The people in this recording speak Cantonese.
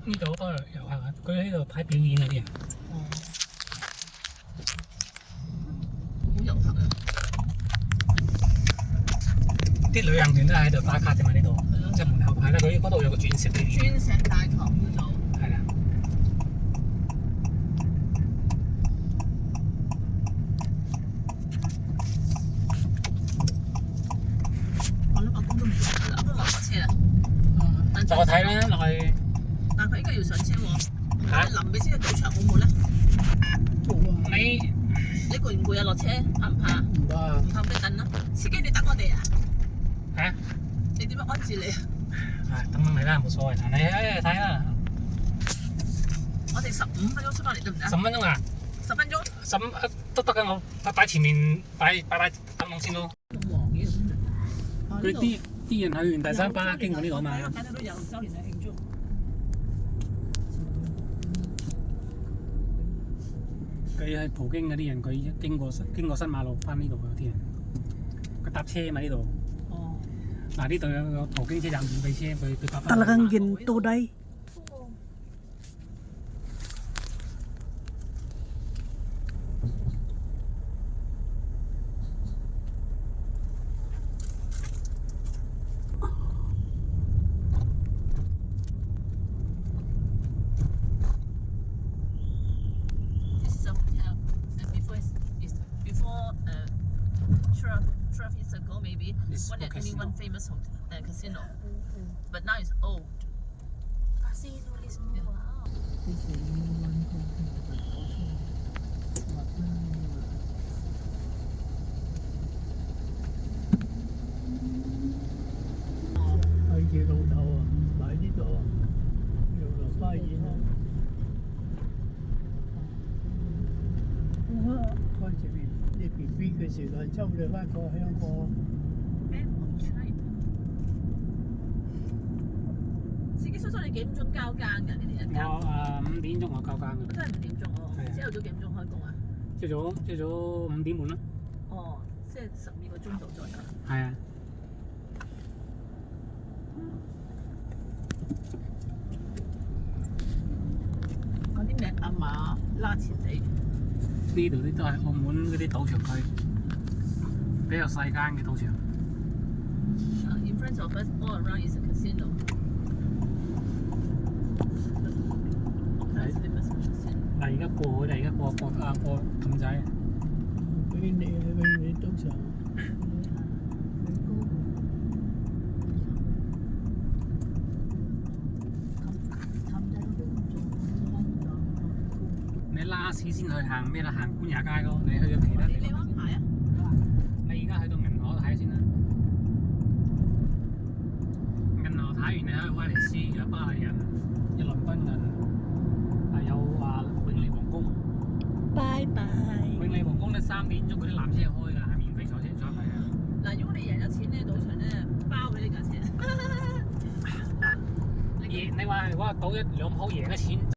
呢度好多遊客啊，佢喺度睇表演嗰啲人。哦，好遊客啊！啲旅行團都係喺度打卡啫嘛，呢度即係門口係啦，佢嗰度有個鑽石嘅。鑽石大堂叫做。係啦。我諗阿公都唔上啦，阿公落車啦。就我睇啦，落去。但佢應該要上車喎。嚇？臨尾先去賭場好冇咧？你攰唔攰啊？落車怕唔怕？唔怕。唔怕咩等咯？司機你等我哋啊？嚇？你點樣安置你啊？等你啦，冇所謂。你睇啦。我哋15分鐘出翻嚟得唔得10分鐘啊？10分鐘？都得㗎，我擺前面擺燈籠先咯。咁黃嘅。佢啲人去完第三巴經過呢度啊嘛。睇到都有周年嘅慶祝。佢喺葡京嗰啲人，佢經過新馬路翻呢度嘅啲人，佢搭車嘛呢度。哦。嗱呢度有個葡京車站免費車，佢搭翻。Talagang ginto day. This is a hotel, and before 12 years ago maybe one and only one famous hotel casino, but now it's old. Casino is Yeah. wow. Hai老豆啊，買呢度用嚟花園啊！開始你 BB 嘅時間，抽你翻過香港。司機叔叔，你幾點鐘交更㗎？你哋一交？我5點鐘我交更嘅。真係5點鐘哦。係啊。朝頭早幾點鐘開工啊？朝早5點半啦。哦，即係12個鐘度左右。係啊。嗰啲咩阿馬拉前地。呢度啲都係澳門嗰啲賭場區，比較細間嘅賭場。In front of us, all around is a casino. That's the best casino. 嗱而家過氹仔。永遠賭場。你拉屎先去行咩啦？行官也街咯。你去到其他地你方。安排啊？你而家去到銀河睇下先啦。銀河睇完你去威尼斯，有巴黎人，有倫敦人，有永利皇宮。Bye bye. 永利皇宮咧3點鐘嗰啲纜車開㗎，係免費坐車坐入去啊。嗱，如果你贏咗錢咧，賭場咧包俾你架車。你話如果賭1-2鋪贏咗錢。